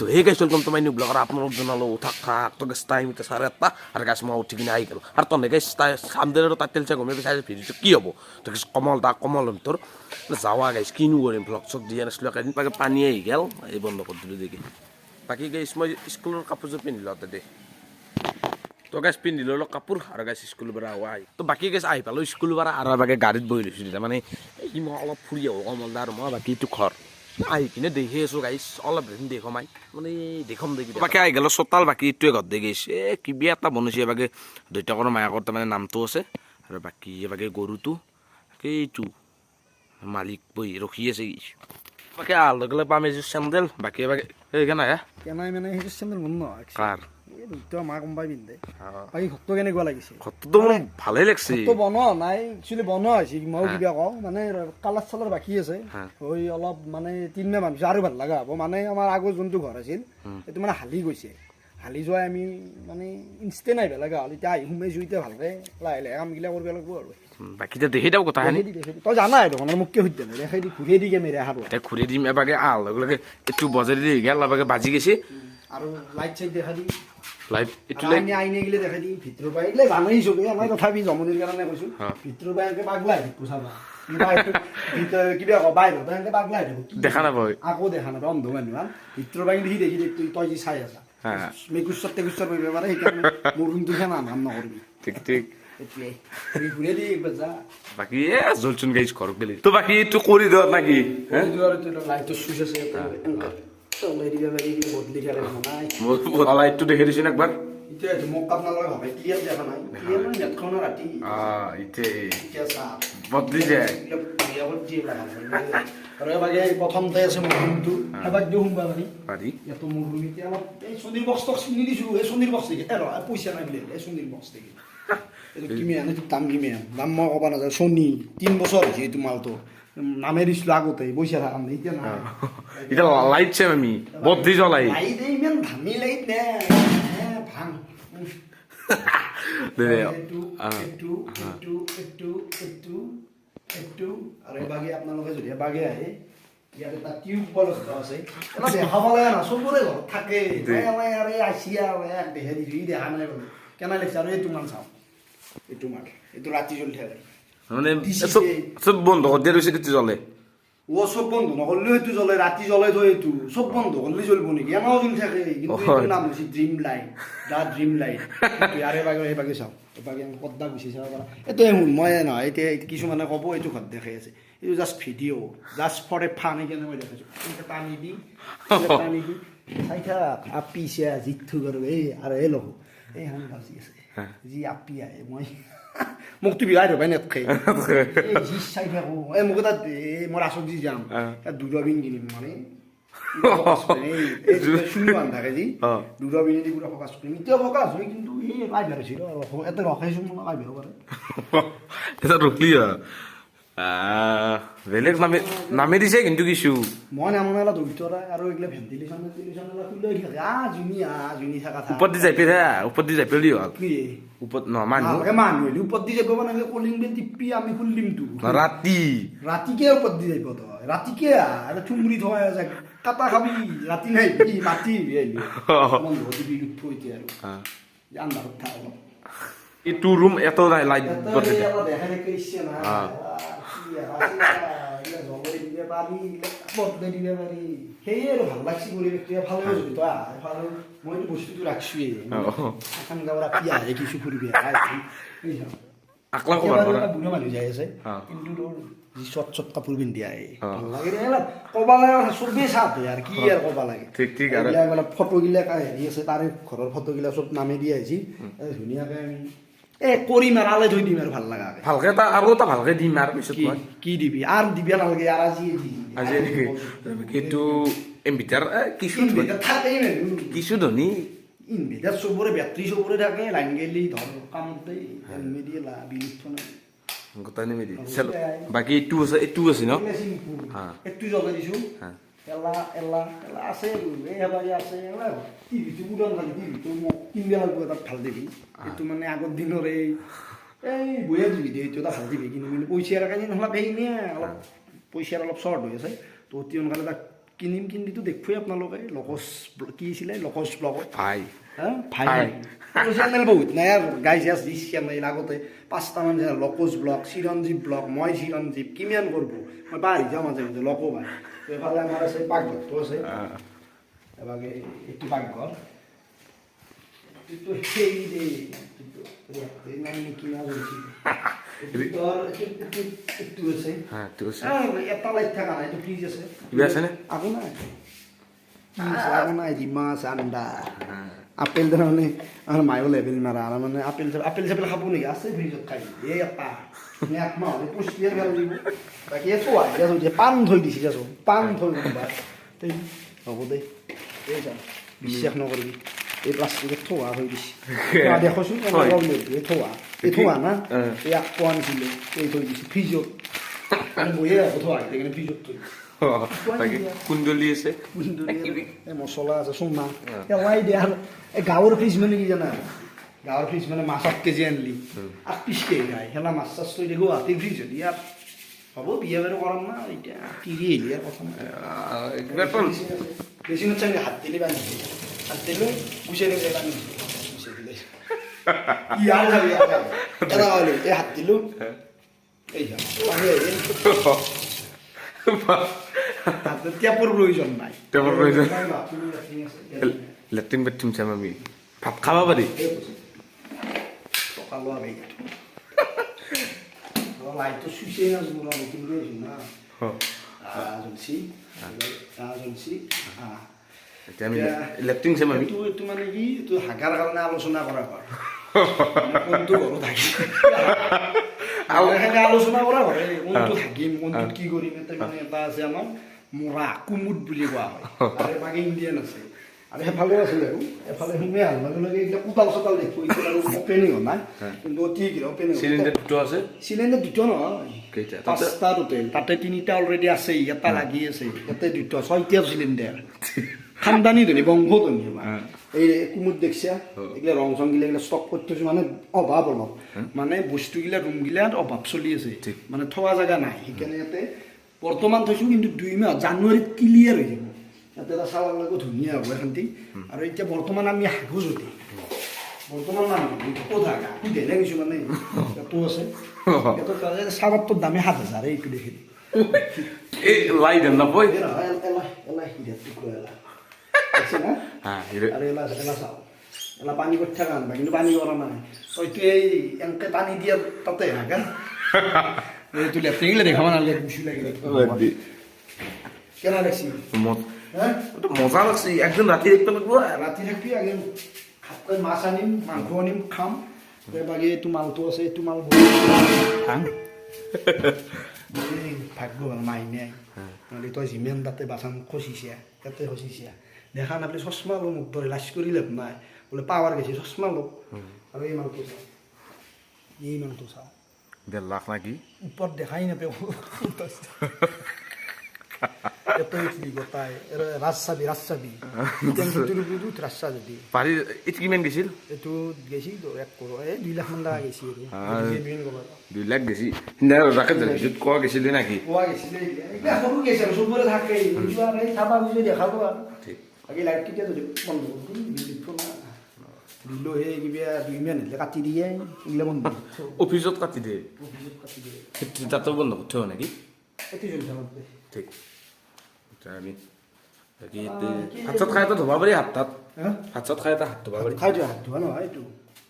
তো সেই guys welcome to my new blog আর আপোনালোক জনালো উঠা খাক তো গাইছ টাইম এটা 8:30 আর গাইছ মই উঠি কিনে আহি গেল আর তনে গাইছ সামদের টাইটেল চাই গমে গাইছ ভিডিওটো কি হবো তো গাইছ কমল তোর যাওয়া গাইছ কিনো কৰিম ব্লগ চক দিয়া নাছিলো এদিন পাকে পানী আহি গেল এই বন্ধ কৰি দিলো দেখি বাকি গাইছ মই স্কুলৰ কাপোৰযোৰ পিন্ধিলো তাতে তো গাইছ পিন্ধিলো অলপ কাপোৰ আৰু গাইছ স্কুলৰ পৰা আহি তো বাকি গাইছ আহি পালো স্কুলৰ পৰা আৰু বাকি গাড়ীত বহি লৈছো তেতিয়া মানে এই মই অলপ ফুৰি আহো কমলদা আৰু মই বাকি এইটো ঘৰ আহি কিনে দেখি আছো গাইছ অলপ দেখো মাই মানে দেখম দেখি বাকি আহি গেল চোতাল বাকি এইটোৱে ঘৰ দেখি গৈছে কিবি এটা বনাইছে বাকি দুইটাকৰ মায়াকৰ তাৰমানে নামটো আছে আৰু বাকি বাকি গৰুটো এইটো মালিক বহি ৰখি আছে বাকি লগে লগে পাম এযোৰ চেণ্ডেল বাকি বাকি সেইকাৰণে কেনাই মানে সেইটো চেণ্ডেল মন নহয় কাৰ দুটা মা কোম্পাই পিন্ধে বাকী ঘৰটো কেনেকুৱা লাগিছে ঘৰটোতো মোৰ ভালেই লাগছে ঘৰটো বনোৱা নাই একচুৱেলি বনোৱা হৈছে ময়ো কিবা কওঁ মানে কালাৰ চালাৰ বাকী আছে হৈ অলপ মানে 3 মাহ মান আৰু ভাল লগা হ'ব মানে আমাৰ আগৰ যোনটো ঘৰ আছিল সেইটো মানে হালি গৈছে হালি যোৱাই আমি মানে ইনষ্টেণ্ট আহিব লগা হ'ল এতিয়া আহি সোমাইছোঁ এতিয়া ভালকৈ লাহে লাহে কামগিলা কৰিব লাগিব আৰু বাকি দেখি দাও কথা তই জানাই দেখোন মোককে সুধি দে দেখাই দি ঘূৰিয়ে দি কেমেৰা আৰু এতিয়া ঘূৰি দিম এবাকে লগে লগে এইটো বজাৰি দি গেল এবাকে বাজি গৈছে আৰু লাইট চাইট দেখা দি লাইট এইটো আইনে গিলে দেখাই দি ভিতৰৰ পৰা এইগিলা জানেই চবেই আমাৰ তথাপি জমনিৰ কাৰণে কৈছোঁ ভিতৰৰ পৰা এনেকৈ পাগলা আহি চাবা কিবা কওঁ বাহিৰত এনেকৈ পাগলা আহি দেখা নাপায় আকৌ দেখা নাপায় অন্ধ মানুহ ভিতৰৰ পৰা দেখি দেখি তই যি চাই আছা মেকুচৰ টেকুচৰ কৰিব পাৰে সেইকাৰণে মোৰ ৰুমটো নাম নকৰিবি ঠিক ঠিক ঘূৰে দি একবাৰ যা বাকি জলচোন গাইছ ঘৰত গেলি তো বাকি এইটো কৰি দিয়ক নাকি লাইটৰ চুইচ আছে বদলি লাইটটো দেখি দিছোঁ একবাৰ এতিয়া মোক আপোনালোকে ভাবে ক্লিয়াৰ দেখা নাই ক্লিয়াৰ মানে নেটখনৰ ৰাতি এতিয়া বদলি যায় আৰু এবাৰ প্ৰথমতে আছে মোৰ ৰুমটো এবাৰ দিওঁ সোমবা পাৰি ইয়াতো মোৰ ৰুম এতিয়া অলপ এই চনীৰ বক্সটো চিনি দিছোঁ এই চনীৰ বক্স দেখি পইচা নাই বুলি এই চনীৰ বক্স দেখি এইটো কিমান এইটো দাম কিমান দাম মই ক'ব নাযাওঁ চনী 3 বছৰ হৈছে এইটো মালটো নামে দিছিলোঁ আগতে পইচা থকা নাই এতিয়া নাই এতিয়া লাইট চাম আমি বদলি জ্বলাই লাইট ইমান দামী লাইট নে ভাং আৰু এবাগে আপোনালোকে যদি এবাগে আহে ইয়াত এটা টিউব উপলব্ধ আছে দেখাব লাগে না চবৰে ঘৰত থাকে আছিয়া দেখাই দিছোঁ ই দেখা নাই বাৰু কেনে লাগিছে আৰু এইটো মান চাওঁ এইটো মান এইটো ৰাতি জ্বলি থাকে মানে চব বন্ধ কৰি দিয়া ৰৈছে কেতিয়া জ্বলে চব বন্ধ নকৰিলেও সেইটো জ্বলে ৰাতি জ্বলাই থৈ এইটো চব বন্ধ কৰিলে জ্বলিব নেকি এনেও জ্বলি থাকে কিন্তু এইটোৰ নাম হৈছে ড্ৰিম লাইট ড্ৰিম লাইট আৰু এবাগে চাওঁ এবাগে পদ্মা গুচি চাব পাৰা এইটোৱে শুন মই নহয় এতিয়া কিছুমানে ক'ব এইটো ঘৰত দেখাই আছে এইটো just video' just for a fun সেইকাৰণে মই দেখাইছোঁ টানি দি চাই থাক আপি চিয়া জিঠু কৰোঁ এই আৰু এই লগ এইখন বাজি আছে যি আপি আহে মই মোকতো বিলাই ধৰবাই নেটখাই যি চাই থাকোঁ এই মোক এটা মই ৰাসত যি যাম তাত দূৰবীন কিনিম মানে শুনি বান্ধ থাকে যি দূৰবীনে দি পুৰা ফকাচ কৰিম এতিয়া ফকাচ হয় কিন্তু এই কাইবা ৰৈছিল এটা ৰখাইছোঁ মই কাইবাব পাৰে এটা ৰখলি বেলেগ নামে দিছে কিন্তু কিছু মই নাম নালা দৰিদ্ৰতা আৰু এইগিলা ভেণ্টিলেশ্যন খুলি জুনি থকা ওপৰত দি যাই পেলাই ওপৰত দি যাই পেলাই হ'ল কি ওপৰত নহয় মানুহ ওপৰত দি যাব মানে কলিং বেল টিপি আমি খুলি দিমতো ৰাতিকে ওপৰত দি যাব তই ৰাতিকে এটা ঠুমুৰি থোৱা আছে কাটা খাবি ৰাতি নাই মাতি এতিয়া আৰু আন্ধাৰত থাক অলপ এইটো ৰুম এত লাইট দেখাই দেখে ইচ্ছে নাই বদলাই দিব পাৰি সেয়ে আৰু ভাল লাগছি পৰিৱেশটো ভালো যদি তই ভালো মইতো বস্তুটো ৰাখছোৱেই এখন গাঁৱৰ ৰাতি আহে কিছু ফুৰিবি বুঢ়া মানুহ যাই আছে কিন্তু তোৰ যি চট কাপোৰ পিন্ধি আহে ভাল লাগে ক'বা লাগে চবেই চাতে আৰু কি আৰু ক'বা লাগে ফটোগিলাক হেৰি আছে তাৰে ঘৰৰ ফটোগিলা চব নামে দি আহিছি ধুনীয়াকে আমি কৰিম আৰু আলে থৈ দিম আৰু ভাল লগা ভালকে আৰু এটা ভালকে দিম আৰু পিছত কি দিবি আৰু দিবি নালাগে আৰু আজি কিন্তু ইনভাৰ্টাৰ কিছু ধনী ইনভাৰ্টাৰ চবৰে বেটাৰী চবৰে থাকে লাইন গেলি ধৰ কামতে মেডিয়েলা বিলিত গোটাই নিমিলি বাকী এইটো আছে ন এইটো জ্বলাই দিছোঁ এলা আছে আছে টিভিটো পুৰণ খালি টিভিটো মোক কিনিব লাগিব এটা ভাল টিভি এইটো মানে আগৰ দিনৰ এই বঢ়িয়া টিভি এইটো এটা ভাল টিভি কিনি পইচাৰ কাৰণে নহ'লে সেইখিনিয়ে অলপ পইচাৰ অলপ শ্বৰ্ট হৈ আছে তো অতি সোনকালে তাক কিনিম কিন্তু দেখুৱেই আপোনালোকে লকচ কি আছিলে লকচ ব্লগত ভাই ভাই চেনেল বহুত নাই আৰু গাইজ আছ দিছ চেনেল আগতে 5টামান চেনেল লকচ ব্লগ চিৰঞ্জীৱ ব্লগ মই চিৰঞ্জীৱ কিমান কৰিব মই পাহৰি যাওঁ মাজে মাজে লকো ভাই এইফালে আমাৰ আছে পাকঘৰটো আছে এবাৰ এইটো পাকঘৰ এইটো সেই দেই নাই নেকি নাজানো এইটো আছে এটা লাইট থকা নাই এইটো ফ্ৰিজ আছে কিবা আছেনে আকৌ নাই আকৌ নাই মাছ আণ্ডা আপেল তাৰমানে আমাৰ মায়েও লেবেল মাৰা আৰু মানে আপেল চাপেল খাব নেকি আছে ফ্ৰিজত খাই এই এটা এক মাহ হ'লে পুষ্টিয়ে ভাল দিব বাকী থোৱা এতিয়া পাণ থৈ দিছে যাচোন পাণ থৈ কোনোবা হ'ব দেই এই যাম বিশ্বাস নকৰিবি এই প্লাষ্টিকত থোৱা থৈ দিছে দেখোচোন এই থোৱা না এই আগ পোৱা আনিছিলে এই থৈ দিছে ফ্ৰিজত বহিয়ে আকৌ থোৱা সেইকাৰণে ফ্ৰিজত থৈ কুন্দলি আছে মছলা আছে চুমা পেলাই দিয়া আৰু এই গাঁৱৰ ফ্ৰিজ মানে কি জানা গাঁৱৰ ফ্ৰিজ মানে মাছ 8 কেজি আনিলি 8 পিচকে খায় সেলা মাছ চাছ থৈ দেখো হাতীৰ ফ্ৰিজ হ'লি ইয়াত হ'ব বিয়া বাৰু কৰাম না এতিয়া কিৰি আহিলি আৰু কথা মেচিনত চাই হাত দিলে বান্ধি হাত দিলে গুচাই দিলে বান্ধি গুচাই দিলে ইয়াৰ খাবি এটা হ'লে এই হাত দিলোঁ এই টেপৰ প্ৰয়োজন নাই টেপৰ প্ৰয়োজন লেট্ৰিন বাথৰুম চাম আমি ভাত খাব পাৰি টকা লোৱা নাই লাইটটো চুইছে না জোৰা নতুন লৈ আহিছোঁ না জ্বলছি জ্বলছি এতিয়া আমি লেট্ৰিন চাম আমি এইটো মানে কি এইটো হাগাৰ কাৰণে আলোচনা কৰা হয় কোনটো ঘৰত থাকি আলোচনা কৰা হয় কোনটো থাকিম কোনটোত কি কৰিম এটা মানে এটা আছে আমাৰ মৰা কুমুদ বুলি কোৱা হয় আৰু বাকী ইণ্ডিয়ান আছে আৰু সেইফালেও আছিলে আৰু এফালে সোমাই আহাৰ লগে লগে এইবিলাক কোটাল চোটাল দেখো এতিয়া আৰু অপেনিং হোৱা নাই কিন্তু অতি অপেনিং চিলিণ্ডাৰ দুটো আছে চিলিণ্ডাৰ দুটা নহয় 5টা টোটেল তাতে 3টা অলৰেডি আছে এটা লাগি আছে ইয়াতে 2টা 6টা চিলিণ্ডাৰ খানদানী ধনী বংশ ধনী এই কুমুদ দেখছা এইগিলা ৰং চং গিলা এইগিলা ষ্টক কৰি থৈছোঁ মানে অভাৱ অলপ মানে বস্তুগিলা ৰুমগিলাত অভাৱ চলি আছে মানে থোৱা জেগা নাই সেইকাৰণে ইয়াতে বৰ্তমান থৈছোঁ কিন্তু 2 মাহ জানুৱাৰীত ক্লিয়াৰ হৈ যাব ইয়াতে এটা চালাৰ লাগো ধুনীয়া হ'ব এখানটি আৰু এতিয়া বৰ্তমান আমি হাগো যদি বৰ্তমান মানুহ ক'ত হাগা সুধেনে কিছুমানে ইয়াতো আছে ইয়াতো চালাৰটোৰ দামে 7,000 এইটো দেখি এই লাই দেন নাপায় এলা হিৰা টুকুৰা এলা আৰু এলা চাওঁ এলা পানী কৰি থাকা আনবা কিন্তু পানী কৰা নাই তইতো এই এনেকে পানী দিয়া তাতে হাগা এইটো লেট্ৰিঙিলে দেখাব নালাগে গুচি লাগে কেনা দেখছি মজা লাগছে একদিন ৰাতি দেখতে লাগবো ৰাতি থাকবি আগে ভাতকৈ মাছ আনিম মাংস আনিম খাম বাকী এইটো মালটো আছে এইটো মাল খাম ভাগ্য ভাল মাইনে নহ'লে তই যিমান তাতে বাচন খচিছা তাতে খচিছা দেখা নাপালে চশমা লো মোক ধৰি লাজ কৰি লাভ নাই বোলে পাৱাৰ গেছি চশমা লো আৰু এই মালটো চাওঁ এই মালটো চাওঁ 1.5 লাখ নাকি ওপৰত দেখাই নাপাওঁ এতই উঠলি গোটাই ৰাজচাবি ৰাজচাবি ৰাজচা যদি পাৰি এইটো কিমান গৈছিল এইটো গেছি 1 কৰোৰ এই 2 লাখ মান টকা গেছি আৰু 2 লাখ গেছি ৰাখে ভিডিঅ'ত কোৱা গৈছিল নাকি কোৱা গৈছিল এইবিলাক সৰু গেছি আৰু চবৰে থাকে চাবা বুজি দেখাব আৰু ঠিক বাকী লাইট কেতিয়া যদি বন্ধ দিলো সেই কিবা 2 মিনিট কাটি দিয়ে এইগিলা বন্ধ অফিসত কাটি দিয়ে তাতো বন্ধ করতে হবে নাকি ঠিক আমি হাত খাই তো ধোবা পারি হাত হাত খাই হাত ধোবা পারি খাই হাত ধোৱা নহয় এইটো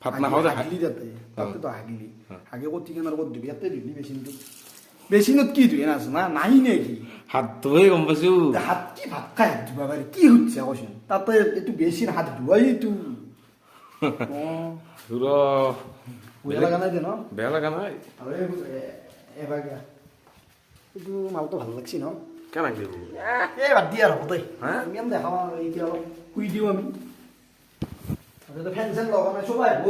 ভাত নাখাওঁ হাগলি তাতে তাতেতো হাগিলি হাগে ক'ত কিনে আৰু ক'ত দিবি ইয়াতে দিবি মেচিনটো মেচিনত কি ধুই নাচ না নাই নেকি হাত ধুই গম পাইছো হাত কি ভাত খাই হাত ধুবা পাৰি কি সুধিছে কৈছোন তাতে এইটো বেছিন হাত ধুৱাই এইটো বেয়া লগা নাই দে ন বেয়া লগা নাই আৰু এবাৰ এইটো মালটো ভাল লাগছি ন কেনে দিব এই বাদ দিয়া আৰু দেই ইমান দেখা এতিয়া অলপ শুই দিওঁ আমি ফেন চেন লগা নাই চব আহিব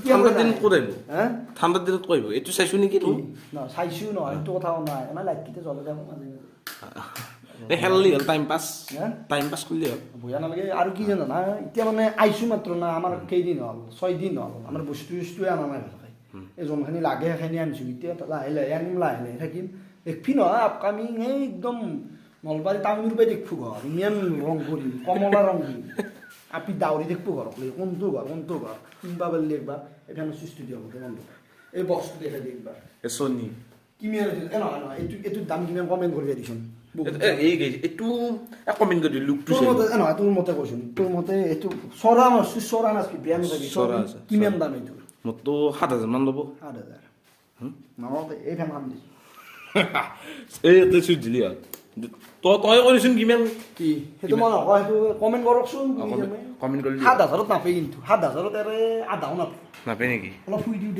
ঠাণ্ডাৰ দিনত ক'ত আহিব ঠাণ্ডাৰ দিনত ক'ত আহিব এইটো চাইছো নেকি চাইছো নহয় এইটো কথাও নাই আমাৰ লাইটকেইটা জ্বলাই যাব মাজে মাজে খেললি হ'ল টাইম পাছ কৰিলে হ'ল ভয়া নালাগে আৰু কি জানা না এতিয়া মানে আহিছোঁ মাত্ৰ না আমাৰ কেইদিন হ'ল 6 দিন হ'ল আমাৰ বস্তুৱে আনা নাই ভালকৈ এই যোনখিনি লাগে সেইখিনি আনিছোঁ এতিয়া লাহে লাহে আনিম লাহে লাহে থাকিম দেখবি নহয় আপকামিং এই একদম নলবাৰী টাউনৰ পৰাই দেখবো ঘৰ ইমান ৰং কৰি কমলা ৰং কৰি আপি দাউৰি দেখবো ঘৰক লৈ কোনটো ঘৰ কিনবা পাৰিলে একবাৰ এখানে ষ্টুডিঅ হ'ব বন্ধু এই বক্সটো দেখাই দি একবাৰ এ সোনি কিমান নহয় এইটোৰ দাম কিমান কমেণ্ট কৰিবা দিছোন এই এইটো কমেণ্ট কৰি লুকটো তোৰ মতে নহয় তোৰ মতে কৈছোন তোৰ মতে এইটো চৰা নাচবি বেয়া নাথাকি চৰা আছে। কিমান দাম এইটো মোৰতো 7,000 মান ল'ব 7,000 নহ'লে এই ফেন কাম দিছো এই তই চুই দিলি আৰু তই কৰিছোন কিমান কি সেইটো মই নকওঁ সেইটো কমেণ্ট কৰকচোন কমেণ্ট কৰিলি 7,000ত নাপায় কিন্তু 7,000ত আধাও নাপায় নাপায় নেকি অলপ শুই দিওঁ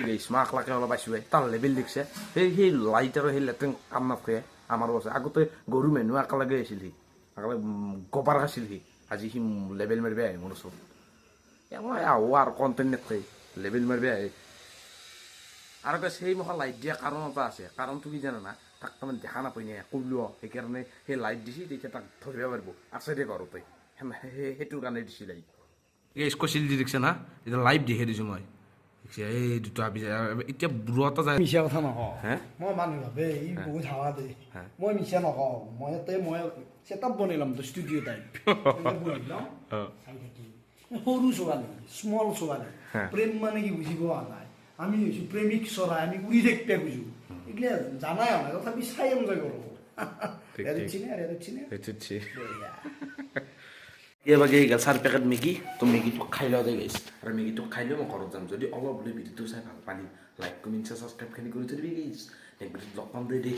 দে স্মাক লাগে অলপ পাইছোঁ তাৰ লেবেল দেখিছে সেই লাইট আৰু সেই লেট্ৰিন কাম নাথাকে আমাৰো আছে আগতে গৰু মানুহ একেলগে আছিল সি একেলগে গোবৰ খাইছিল সি আজি সি লেবেল মাৰিব আহে মোৰ ওচৰত মই আহোঁ আৰু কণ্টেণ্ট নাথাকে লেবেল মাৰিব আহে আৰু সেই মুখা লাইট দিয়া কাৰণ এটা আছে কাৰণটো কি জানা না তাক তাৰমানে দেখা নাপায় নে ক'লো সেইকাৰণে সেই লাইট দিছি তেতিয়া তাক ধৰিব পাৰিব আছে দে ঘৰতে সেইটোৰ কাৰণে দিছি লাইট এই স্কচিল দি দেখিছে না এতিয়া লাইভ দেখে দিছোঁ মই দেখিছে এই দুটা এতিয়া বুঢ়া এটা যায় মিছা কথা নকওঁ হে মই মানুহ ভাবে ই বহুত হাৱা দে মই মিছা নকওঁ মই ছেটআপ বনাই ল'ম তো ষ্টুডিঅ' টাইপ চাই থাকি সৰু ছোৱালী স্মল ছোৱালী প্ৰেম মানে কি বুজি পোৱা নাই আমি হৈছোঁ প্ৰেমিক চৰাই আমি উৰি থাকিব খুজোঁ এইগিলা জানাই হয় তথাপি চাই এনজয় কৰোঁ এবাৰ এই গেল 4 পেকেট মেগী তো মেগীটো খাই লওঁ দে গাইছ আৰু মেগীটো খাই লৈ মই ঘৰত যাম যদি অলপ বোলে ভিডিঅ'টো চাই ভাল পালি লাইক কমেণ্ট ছাবস্ক্ৰাইবখিনি কৰি থৈ দিবি গাইছ নেক্সট ভিডিঅ'ত লগ পাম দেই